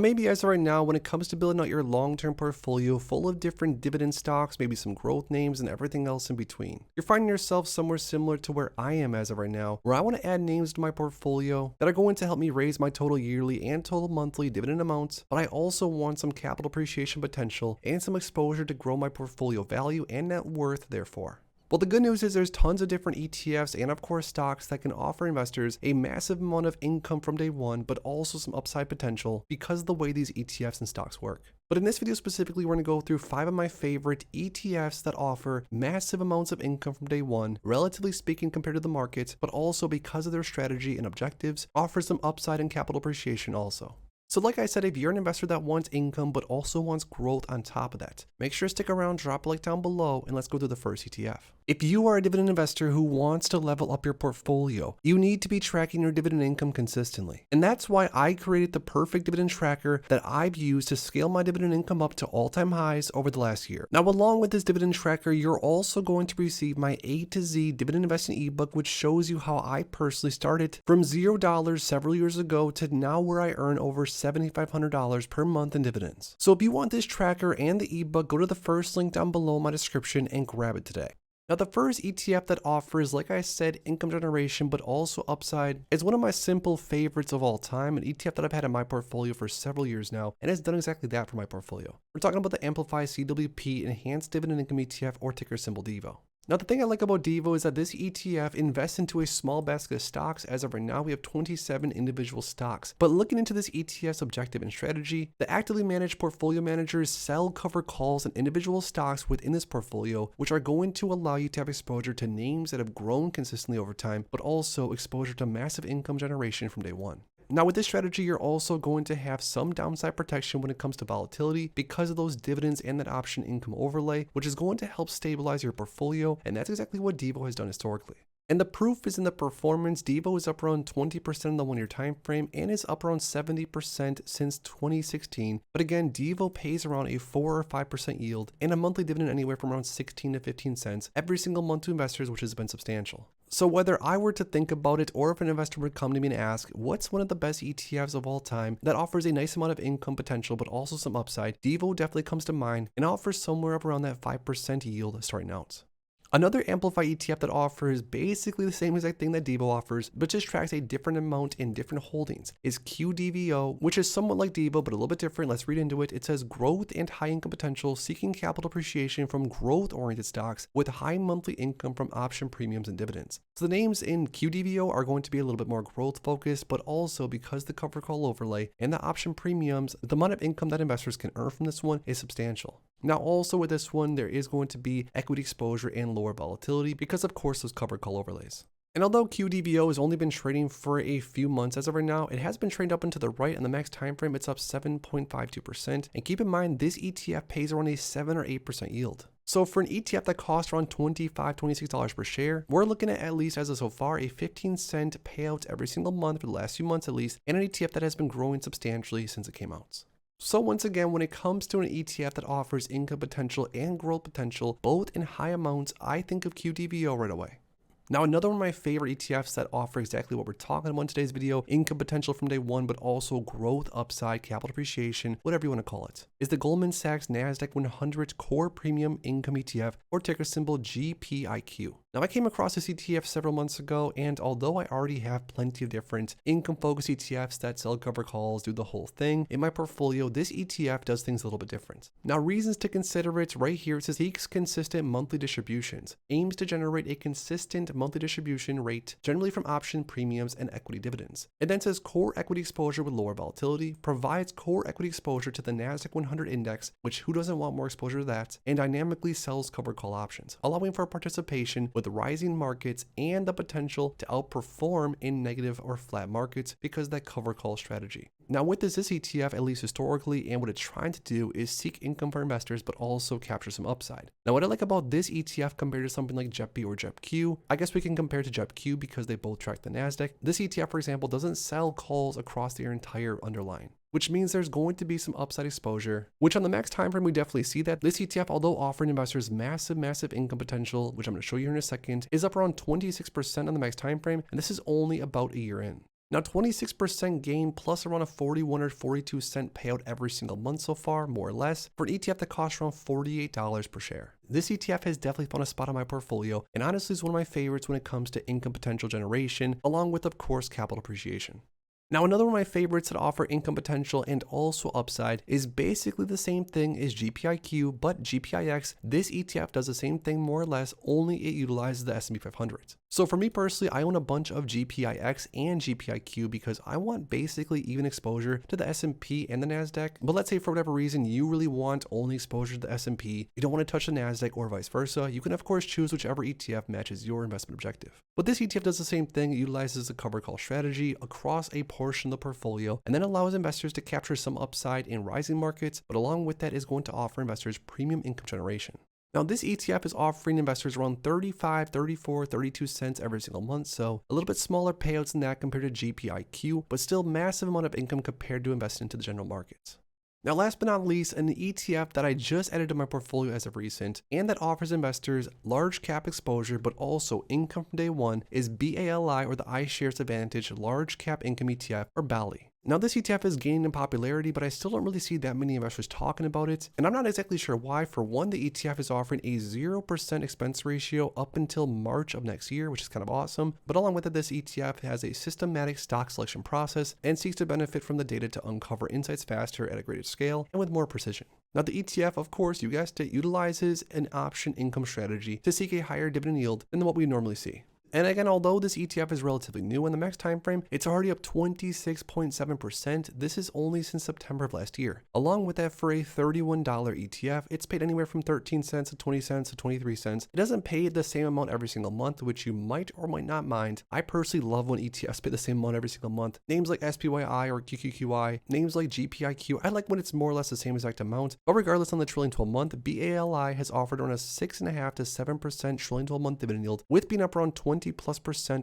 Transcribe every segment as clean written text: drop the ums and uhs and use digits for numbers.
Maybe as of right now, when it comes to building out your long-term portfolio full of different dividend stocks, maybe some growth names and everything else in between, you're finding yourself somewhere similar to where I am as of right now, where I want to add names to my portfolio that are going to help me raise my total yearly and total monthly dividend amounts, but I also want some capital appreciation potential and some exposure to grow my portfolio value and net worth therefore. Well, the good news is there's tons of different ETFs and of course stocks that can offer investors a massive amount of income from day one, but also some upside potential because of the way these ETFs and stocks work. But in this video specifically, we're going to go through 5 of my favorite ETFs that offer massive amounts of income from day one, relatively speaking compared to the market, but also because of their strategy and objectives, offer some upside and capital appreciation also. So like I said, if you're an investor that wants income but also wants growth on top of that, make sure to stick around, drop a like down below, and let's go through the first ETF. If you are a dividend investor who wants to level up your portfolio, you need to be tracking your dividend income consistently. And that's why I created the perfect dividend tracker that I've used to scale my dividend income up to all-time highs over the last year. Now, along with this dividend tracker, you're also going to receive my A to Z dividend investing ebook, which shows you how I personally started from $0 several years ago to now where I earn over $7,500 per month in dividends. So if you want this tracker and the ebook, go to the first link down below in my description and grab it today. Now, the first ETF that offers, like I said, income generation, but also upside is one of my simple favorites of all time, an ETF that I've had in my portfolio for several years now, and has done exactly that for my portfolio. We're talking about the Amplify CWP Enhanced Dividend Income ETF, or ticker symbol DEVO. Now, the thing I like about DEVO is that this ETF invests into a small basket of stocks. As of right now, we have 27 individual stocks. But looking into this ETF's objective and strategy, the actively managed portfolio managers sell cover calls on individual stocks within this portfolio, which are going to allow you to have exposure to names that have grown consistently over time, but also exposure to massive income generation from day one. Now, with this strategy, you're also going to have some downside protection when it comes to volatility because of those dividends and that option income overlay, which is going to help stabilize your portfolio, and that's exactly what DEVO has done historically. And the proof is in the performance. DEVO is up around 20% in the 1-year time frame and is up around 70% since 2016. But again, DEVO pays around a 4 or 5% yield and a monthly dividend anywhere from around 16 to 15 cents every single month to investors, which has been substantial. So whether I were to think about it or if an investor would come to me and ask, what's one of the best ETFs of all time that offers a nice amount of income potential but also some upside, DEVO definitely comes to mind and offers somewhere up around that 5% yield starting out. Another Amplify ETF that offers basically the same exact thing that DEVO offers, but just tracks a different amount in different holdings, is QDVO, which is somewhat like DEVO, but a little bit different. Let's read into it. It says growth and high income potential, seeking capital appreciation from growth-oriented stocks with high monthly income from option premiums and dividends. So the names in QDVO are going to be a little bit more growth focused, but also because the cover call overlay and the option premiums, the amount of income that investors can earn from this one is substantial. Now, also with this one, there is going to be equity exposure and lower volatility because, of course, those cover call overlays. And although QDVO has only been trading for a few months as of right now, it has been trading up and to the right. On the max time frame, it's up 7.52%. And keep in mind, this ETF pays around a 7 or 8% yield. So for an ETF that costs around $25, $26 per share, we're looking at least as of so far, a 15-cent payout every single month for the last few months at least, and an ETF that has been growing substantially since it came out. So once again, when it comes to an ETF that offers income potential and growth potential, both in high amounts, I think of QDVO right away. Now, another one of my favorite ETFs that offer exactly what we're talking about in today's video, income potential from day one, but also growth, upside, capital appreciation, whatever you want to call it, is the Goldman Sachs NASDAQ 100 Core Premium Income ETF, or ticker symbol GPIQ. Now, I came across this ETF several months ago, and although I already have plenty of different income-focused ETFs that sell cover calls, do the whole thing, in my portfolio, this ETF does things a little bit different. Now, reasons to consider it, right here, it says seeks consistent monthly distributions, aims to generate a consistent monthly distribution rate, generally from option premiums and equity dividends. It then says core equity exposure with lower volatility, provides core equity exposure to the NASDAQ 100 index, which who doesn't want more exposure to that, and dynamically sells cover call options, allowing for participation with rising markets and the potential to outperform in negative or flat markets because of that cover call strategy. Now with this ETF, at least historically, and what it's trying to do is seek income for investors, but also capture some upside. Now what I like about this ETF compared to something like JEPB or JEPQ, I guess we can compare to JEPQ because they both track the NASDAQ. This ETF, for example, doesn't sell calls across their entire underlying, which means there's going to be some upside exposure, which on the max time frame, we definitely see that. This ETF, although offering investors massive income potential, which I'm going to show you here in a second, is up around 26% on the max time frame, and this is only about a year in. Now 26% gain plus around a 41 or 42 cent payout every single month so far, more or less, for an ETF that costs around $48 per share. This ETF has definitely found a spot on my portfolio and honestly is one of my favorites when it comes to income potential generation, along with of course capital appreciation. Now another one of my favorites that offer income potential and also upside is basically the same thing as GPIQ, but GPIX. This ETF does the same thing more or less, only it utilizes the S&P 500. So for me personally, I own a bunch of GPIX and GPIQ because I want basically even exposure to the S&P and the NASDAQ. But let's say for whatever reason, you really want only exposure to the S&P, you don't want to touch the NASDAQ or vice versa. You can of course choose whichever ETF matches your investment objective. But this ETF does the same thing. It utilizes the cover call strategy across a portion of the portfolio and then allows investors to capture some upside in rising markets, but along with that is going to offer investors premium income generation. Now this ETF is offering investors around 35, 34, 32 cents every single month, so a little bit smaller payouts than that compared to GPIQ, but still massive amount of income compared to investing into the general markets. Now last but not least, an ETF that I just added to my portfolio as of recent and that offers investors large cap exposure but also income from day one is BALI, or the iShares Advantage Large Cap Income ETF, or BALI. Now this ETF is gaining in popularity, but I still don't really see that many investors talking about it, and I'm not exactly sure why. For one, the ETF is offering a 0% expense ratio up until March of next year, which is kind of awesome, but along with it, this ETF has a systematic stock selection process and seeks to benefit from the data to uncover insights faster at a greater scale and with more precision. Now the ETF, of course, you guessed it, utilizes an option income strategy to seek a higher dividend yield than what we normally see. And again, although this ETF is relatively new in the max time frame, it's already up 26.7%. This is only since September of last year. Along with that, for a $31 ETF, it's paid anywhere from 13 cents to 20 cents to 23 cents. It doesn't pay the same amount every single month, which you might or might not mind. I personally love when ETFs pay the same amount every single month. Names like SPYI or QQQI, names like GPIQ, I like when it's more or less the same exact amount. But regardless, on the trailing 12 month, BALI has offered around a 6.5 to 7% trailing 12 month dividend yield, with being up around 20+%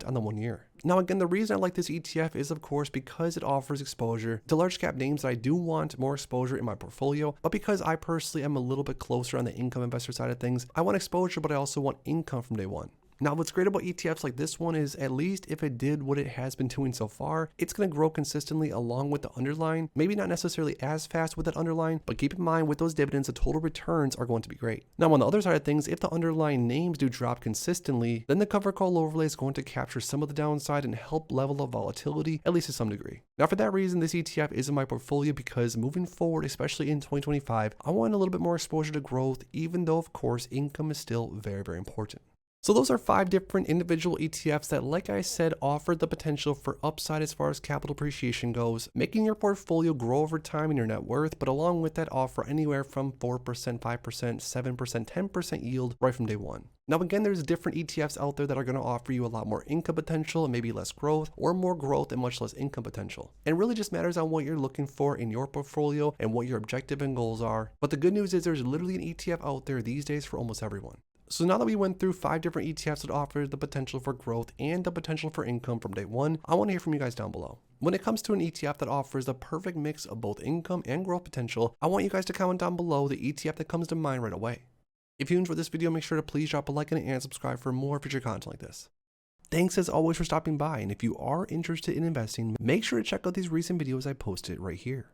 on the 1 year. Now again, the reason I like this ETF is of course because it offers exposure to large cap names that I do want more exposure in my portfolio, but because I personally am a little bit closer on the income investor side of things, I want exposure, but I also want income from day one. Now, what's great about ETFs like this one is, at least if it did what it has been doing so far, it's going to grow consistently along with the underlying, maybe not necessarily as fast with that underlying, but keep in mind with those dividends, the total returns are going to be great. Now, on the other side of things, if the underlying names do drop consistently, then the cover call overlay is going to capture some of the downside and help level up volatility, at least to some degree. Now, for that reason, this ETF is in my portfolio because moving forward, especially in 2025, I want a little bit more exposure to growth, even though of course income is still very, very important. So those are 5 different individual ETFs that, like I said, offer the potential for upside as far as capital appreciation goes, making your portfolio grow over time in your net worth, but along with that offer anywhere from 4%, 5%, 7%, 10% yield right from day one. Now again, there's different ETFs out there that are going to offer you a lot more income potential and maybe less growth, or more growth and much less income potential. It really just matters on what you're looking for in your portfolio and what your objective and goals are. But the good news is there's literally an ETF out there these days for almost everyone. So now that we went through 5 different ETFs that offer the potential for growth and the potential for income from day one, I want to hear from you guys down below. When it comes to an ETF that offers the perfect mix of both income and growth potential, I want you guys to comment down below the ETF that comes to mind right away. If you enjoyed this video, make sure to please drop a like on it and subscribe for more future content like this. Thanks as always for stopping by, and if you are interested in investing, make sure to check out these recent videos I posted right here.